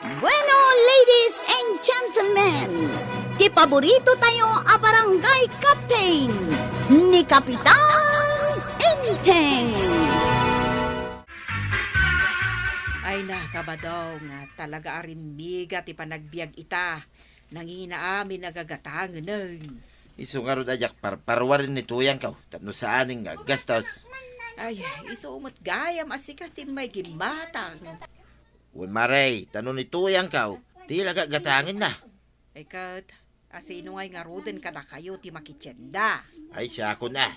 Bueno, ladies and gentlemen, kipaborito tayo a barangay captain ni Kapitan Enteng. Ay nakabadaw nga talaga arimbiga ti panagbiag ita. Nangina amin nagagatangan ng. Iso nga ron ajak parwarin ni tuyang kaw. Tapno sa aning nga gastos. Ay, isumot gayam asika ti may gimatang. Uy maray, tanong ni tuyang kaw. Tila gagatangin na. Ay kat, asino ngay nga roden ka na kayo ti makitsenda. Ay siya ako na.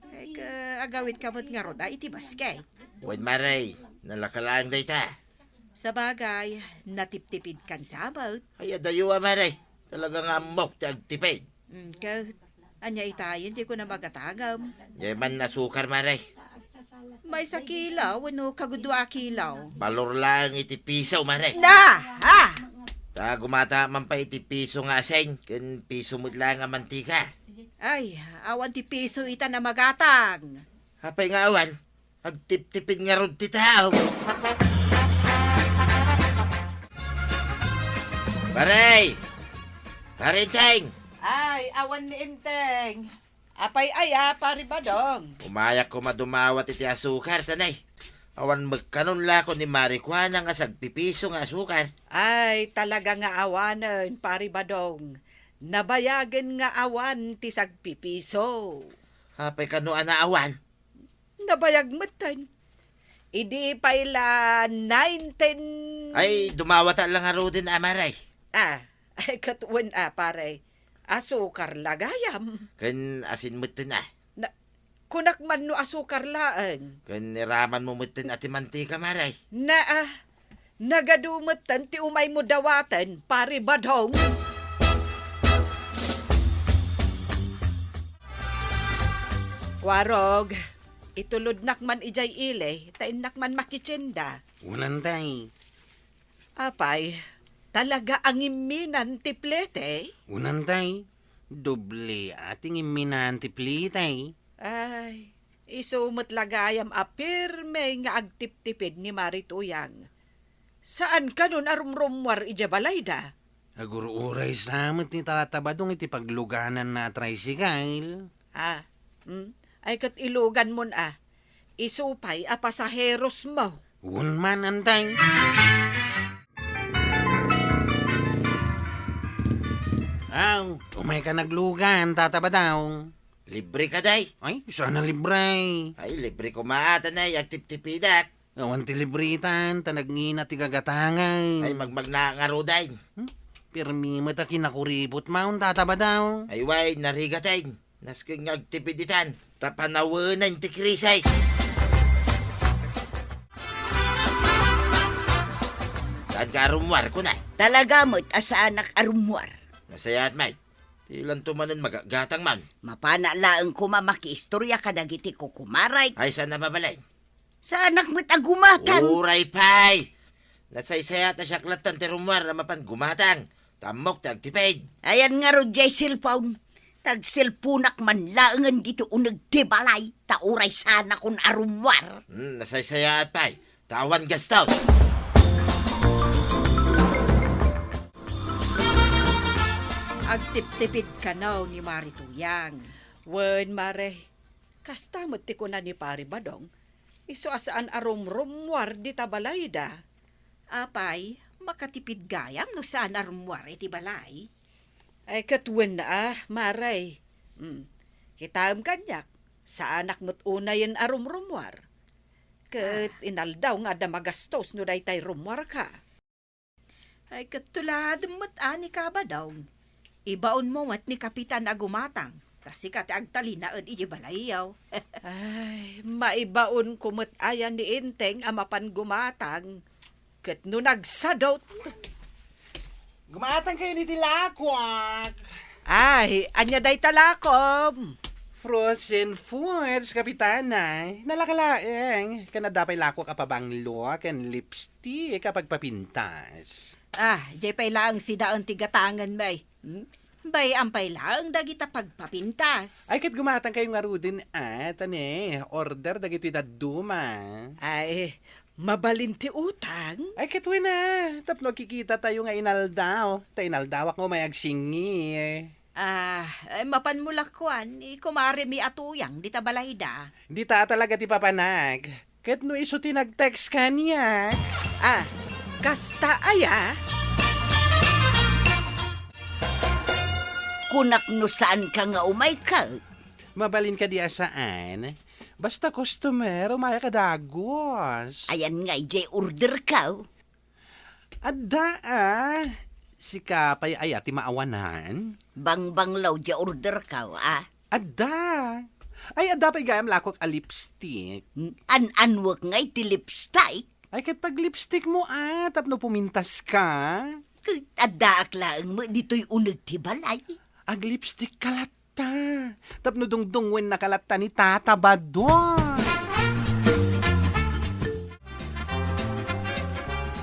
Ay ka, agawit kamot nga roda iti basket. Uy maray, nalakalaan day ta. Sa bagay, natiptipid kan sabot. Ay adayuwa maray. Talaga nga mok ti agtipid. Kat, anya itayin di ko na magatagam. Yaman na sukar maray. May sa kilaw, ano kagudwa kilaw. Balor lang iti piso maray. Na! Ha! Ta gumata man pa iti piso nga aseng. Kun piso mo lang nga mantika. Ay, awan ti piso ita na magatang. Hapay nga awan. Agtip-tipid nga ron ti tao. Maray! Parinteng! Ay, awan ni Inteng. Apay aya, pari ba dong? Umayak ko madumawat iti asukar, tanay. Awan magkanon la ko ni Marijuana nga sagpipiso nga asukar. Ay, talaga nga awanan, pari ba dong? Nabayagan nga awan ti sagpipiso. Hapay kano ana awan. Nabayag matan. Idi paila 19... Ay, dumawat lang nga ro din amaray. Ay katuwan pare. Asukar lagayam. Kan asin mutin Kunak man no asukar laan. Kan niraman mo mutin ati mantika maray. Nagadumatan ti umay mo dawatan, pari ba dong? Warog, itulod nakman ijay ile, tain nakman makitsenda. Unantay. Apay, talaga ang iminan ti plete? Unantay. Doble ating iminanti plitay. Ay, isumot lagayam apirme nga agtip-tipid ni Marituyang. Saan ka nun arumrumwar ija balayda? Agururay samot ni tatabadong iti pagluganan na tricycle. Ay kat ilugan mon Isupay a pasaheros mo. Unman antay. Aw, umay ka naglugan, tataba daw. Libre ka day. Ay, sana libre. Ay, libre ko maatanay, agtip-tipidak. Awan ti libritan, tanagngina ti gagatangay. Ay, magmagna nga ro day. Pirmi mata kinakuripot maun, tataba daw. Ay, way, narigatay. Naskang agtipiditan. Tapanawanan ti krisay. Saan ka arumwar ko na? Talaga mo't asaanak arumwar. Nasaya at may. Tilan tumanan magagatang man. Mapana laang kumamaki istorya kadagiti ko kumaray. Ay, saan na mabalay? Sa anak mo't agumatan. Uray pay! Nasaysaya at asyaklat ng terumwar na mapan gumatang. Tamok tagtipid. Ayan nga ro jay cellphone. Tag cellphone man laangan dito unag tibalay. Tauray sana kun arumwar. Nasaysaya at pay. Tawan gastaw. Agtip-tipid ka na ni Marituyang. Wen mare, kastamot ti ko na ni pari ba dong? Iso asaan arumrumwar di tabalayda. Apay, makatipid gayam no saan arumwar iti balay. Ay katwen na maray. Kitam kanyak, sa anak mo't unayan arumrumwar. Kat inaldaw nga da magastos no daytay rumwar ka. Ay katulad mo't ani ka ba daw? Ibaon mo mat ni Kapitan Agumatang. Tasika ti agtalinaad iji balayaw. Ay, maibaon kumot ayan ni Inteng amapan gumatang. Kat no nagsadot. Gumatang kayo ni Tilakwak. Ay, anya day talakom. Frozen foods, kapitana. Nalakalaeng. Kanadapay lakwak apabanglo ken lipstick kapag papintas. Jay pay lang sidaan tigatangan may. Bay ampay lang dagita pagpapintas. Ay, kat gumatang kayo nga rudin order dagito itaduma. Ay, Mabalinti utang? Ay, katwin na. Tapno kikita tayo nga inaldaw. Ta inaldawak mo may agsingi. Mapan mo lakwan, kumari mi atuyang, di tabalayda. Di ta talaga ti papanag. Kat no iso tinag-text ka niya. Kasta aya? Kunak no saan ka nga umay ka. Mabalin ka di asaan. Basta customer, umaya ka dagos. Ayan nga, ijay order ka. Adda si Kapay ay ati maawanan. Bang-banglaw, ja order ka, Adda. Ay, adda pa'y gayam lakok a lipstick. An-anwag nga iti lipstick. Ay, kat pag lipstick mo tapno pumintas ka. Adda aklaang mo, dito'y unag ti balay. Ag lipstick kalata. Tapno dungdungwen na kalata ni Tata Badon.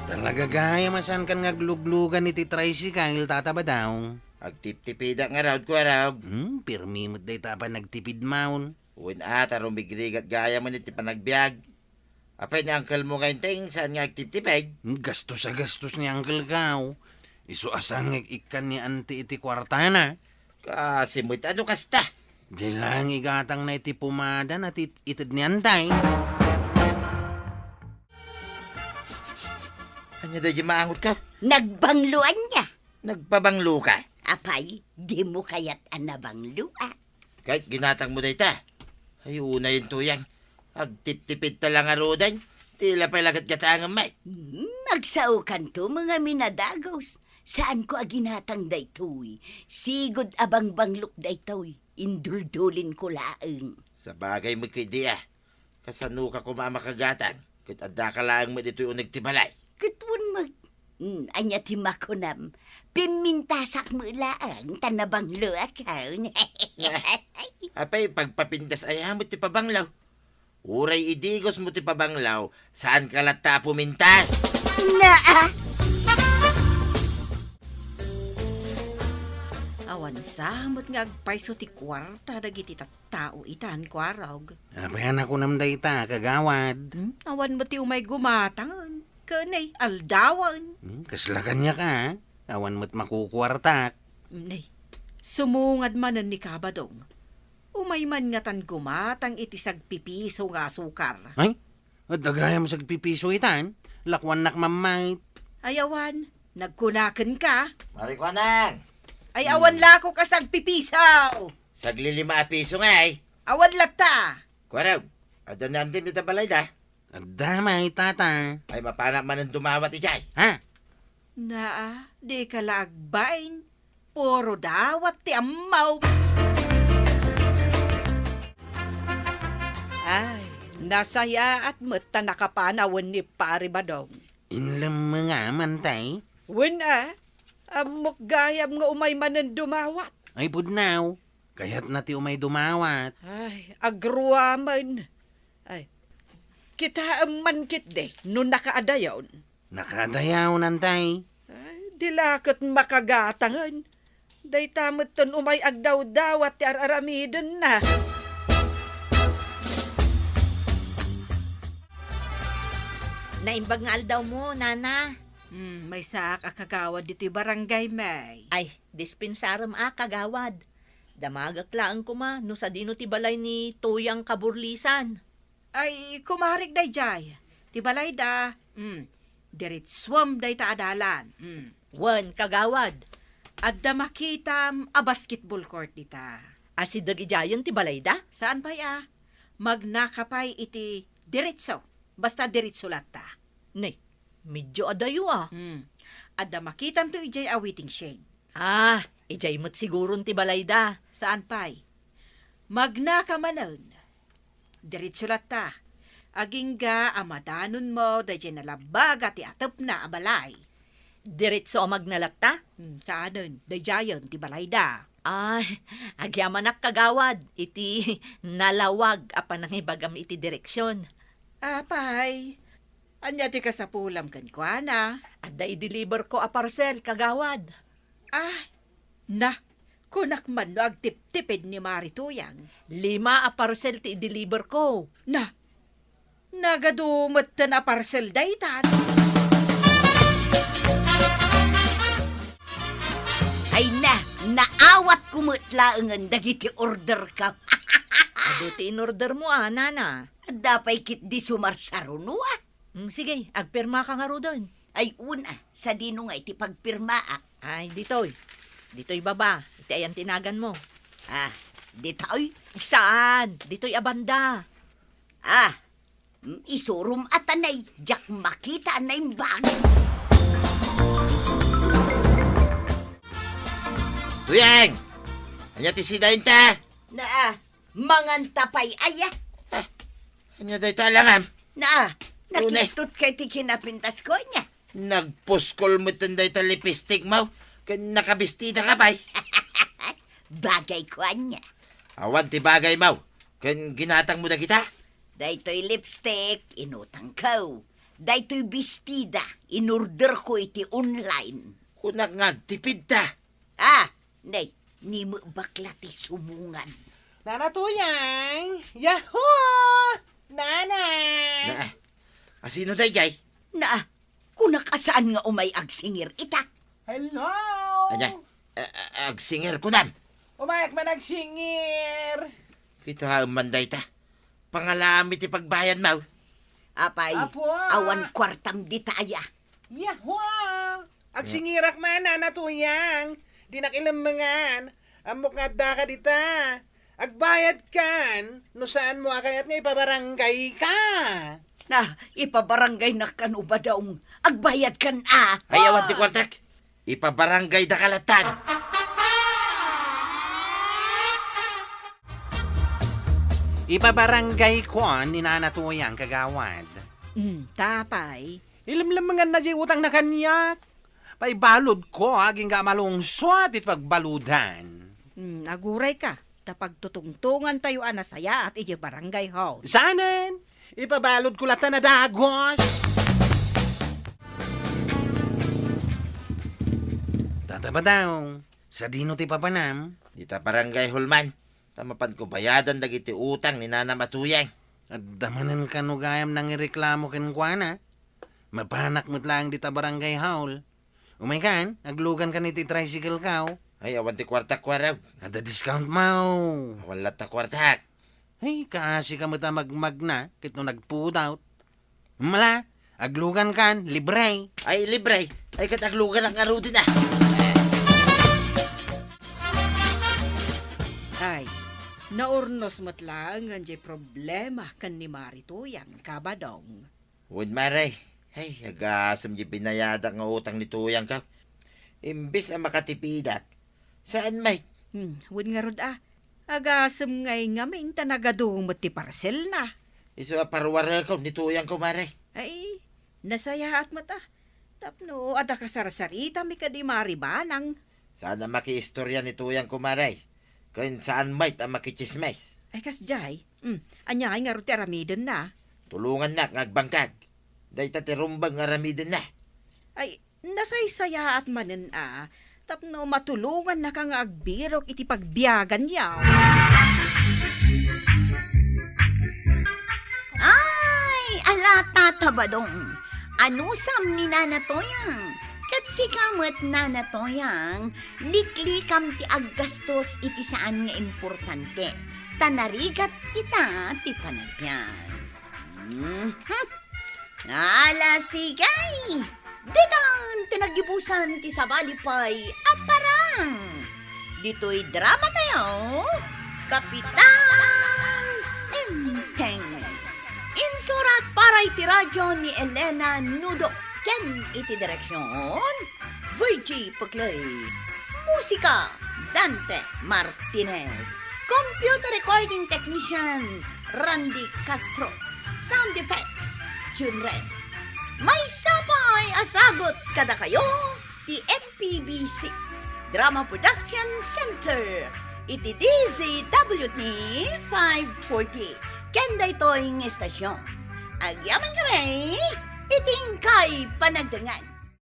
Talaga gaya masan kan ngagluglugan iti tricycle, Tata Badaw. Agtip-tipida nga raw ko raw. Pirmi mo't day tapa nagtipid maun. Uwin tarong bigrigat gaya mo niti panagbiag. Apay ni uncle mo ngayon ting saan nga agtip-tipid. Gastos sa gastos ni Uncle Kaw. Iso asang ikan ni Auntie iti kwartana. Kasi mo't ano kasta. Di lang igatang na iti pumada na itid ni Antay. Ano daw yung maangot ka? Nagbangluan niya. Nagpabanglo ka? Apay, di mo kayat anabangluan. Kahit ginatang mo dahi ta. Ay, una yung tuyang. Agtip-tipid talang arudan. Tila pa lagat katangan may. Magsaukan to mga minadagos. Saan ko aginatang daytoy? Sigod abang bangluk daytoy. Induldulin ko laeng. Sa bagay mo kay Dia. Kasano ka kumamakagatan. Kahit adda ka lang mo dito'y unag tibalay. Katun mag... anya timakunam. Pimintasak mo laang tanabanglo akaw. Apay, pagpapindas ay hamot ti pabanglaw. Uray idigos mo ti pabanglaw. Saan ka lata pumintas? Naa! Awan samot nga agpaiso ti kwarta dagiti tattao itan kwarog. Apayan ako namday ta, kagawad. Awan mo ti umay gumatangan. Kanay, aldawan. Kaslakan niya ka, awan mo't makukwartak. Nay, sumungad manan ni Kabadong. Umay man nga tan gumatang iti sagpipiso nga asukar. Ay, at dagayam sa pipiso itan, lakwan nak mamay. Ayawan, nagkunakan ka. Marikwanang! Ay awan lako ka sagpipisaw. Sagli 5 piso nga ay. Awan lata. Kwaraw, adan na andim ita balay da. At damay, tata. Ay mapana man ang dumawat ijay. Ha? Naa, di ka lagbain. Puro dawat ti amaw. Ay, nasaya at mata nakapanawan ni Pari Badong. Inlam mga mantay. Amok gayam nga umay manan dumawat. Ay budnaw, kaya't nati umay dumawat. Ay, agruaman. Ay, kita man kit de, nung nakaadayon. Nakadayaw nantay. Ay, dilakot makagatangan. Day tamot ton umay agdaw-dawat ti araramidon na. Naimbag nga aldaw mo, nana. May saak akagawad dito'y barangay, may. Ay, dispensaram kagawad. Damagaklaan ko ma, no sa dino ti balay ni Tuyang Kaburlisan. Ay, kumarik day jay. Tibalay da. Diritswam day ta adalan. Wan, kagawad. Adda makitam a basketball court dita. Asidag ijayon ti balay da? Saan pa ya? Magnakapay iti diretso. Basta diretso lata. Nay, medyo adayo Adda makitam to ijay a waiting shed. Ijay mo't sigurong ti balay da. Saan pa'y? Magnakamanon. Diretso lata. Agingga amadanon mo da dyan nalabaga ti atap na abalay. Diretso o magnalakta? Saanon, da jayon ti balay da. Ay, agyamanak kagawad. Iti nalawag apan nang ibagam iti direksyon. Apay, anya ti kasapulam kan kwa na. At da i-deliver ko a parcel, kagawad. Kunak man no agtip-tipid ni Marituyang. 5 a parcel ti i-deliver ko. Nagadumot na parcel daytan. Ay naawat kumutlaangan dagiti order ka. Ado ti in-order mo nana. Dapay kit di sumarsarunwa. Sige, agpirma ka nga ro doon. Ay una, sa dino nga iti pagpirmaa. Ay, ditoy. Ditoy baba. Iti ayan tinagan mo. Ditoy? Saan? Ditoy abanda. Isurum atanay, jak makita na yung bag. Tuyang! Anya ti sidayin ta? Mangantapay aya. Anya day talangam? Nakitot kay ti kinapintas ko niya. Nagpuskol mo tanday ta lipstick mo. Kan nakabistida ka bay. Bagay ko niya. Awan ti bagay mo. Kan ginatang mo na kita. Daytoy lipstick, inutang ko. Daytoy bestida, inorder ko iti online. Kunak nga tipid ta. Ni mo bakla ti sumungan. Nana Tuyang! Yahoo! Nana! Asino day jay? Kunakasaan nga umay agsingir ita. Hello! Anya, agsinger ko nam. Umayak man nagsingir! Kita manday ta. Pangalami ti pagbayan mo. Apay, Apo! awan kwartam ditaya. Yahoo! Agsingirak man, Nana Tuyang! Di nakilamangan. Amok nga da ka dita. Agbayad kan. No saan mo akayat nga ipabarangay ka. Ipabarangay na kan uba daong agbayad kan Ay, awan ti kwartak. Ipabarangay da kalatan. Ipabarangay ko ni Nana Tuyang kagawad. Tapay. Ilamlamangan na di utang na kanyak. Paibalod ko aging ga malungswat it pagbaludan. Aguray ka. Tapag tutungtungan tayo anasaya at iji barangay house. Sanan? Ipabalod ko lata na dagos. Tataba daw. Sa dino ti papanam. Di ta barangay hulman. Tamapan ko bayadan dagiti utang ni Nana Matuyang. At damanan ka no gayam nang ireklamo ken kuana. Mapanak mo't lang di ta barangay haul. Umay kan, aglugan ka ni ti tricycle kaw. Ay, awan ti kwartak kwaraw. Ada discount mau. Wala ta kwartak. Ay, kaasi ka mo ta magmag na, kit no nag-food out. Mala, aglugan kan, libre. Ay, libre. Ay, kataglugan ang aro din Ay, naurnos mo't lang ang problema kan ni Marituyang kabadong. Uwid maray. Ay, agasam di binayadak nga utang ni Tuyang ka. Imbis ang makatipidak. Saan may? Win nga rod agasam ngay nga may tanagadumot ti parcel na. Iso aparwara ko ni Tuyang ko maray. Ay, nasaya at mata. Tapno, ada kasarsarita mi ka di maribanang. Sana makiistorya ni Tuyang ko maray. Kung saan may ang makichismes. Ay, kasjay. Anya nga rod ti aramiden na. Tulungan na ngagbangkag. Day tatirumbang aramiden na. Ay, nasaysaya at manen tapno matulungan na kang agbirok iti pagbiyagan yaw. Ay, ala tatabadong. Anusam ni Nana Toyang. Kat si kamot Nana Toyang, liklikam ti aggastos iti saan nga importante. Tanarigat ita ti panagyan. Nalasigay! Ditan tinagibusan ti sabalipay aparang. Dito'y drama tayo, Kapitan Tenteng. Insurat para iti radyo ni Elena Nudo. Ken iti direksyon, Virgie Paclay. Musika, Dante Martinez. Computer recording technician, Randy Castro. Sound effects, June Red. May sapay asagot kada kayo, ti MPBC Drama Production Center. Iti DZWT 540. Kenda ito'y estasyon. Agyaman kami, iting kay panagdangan.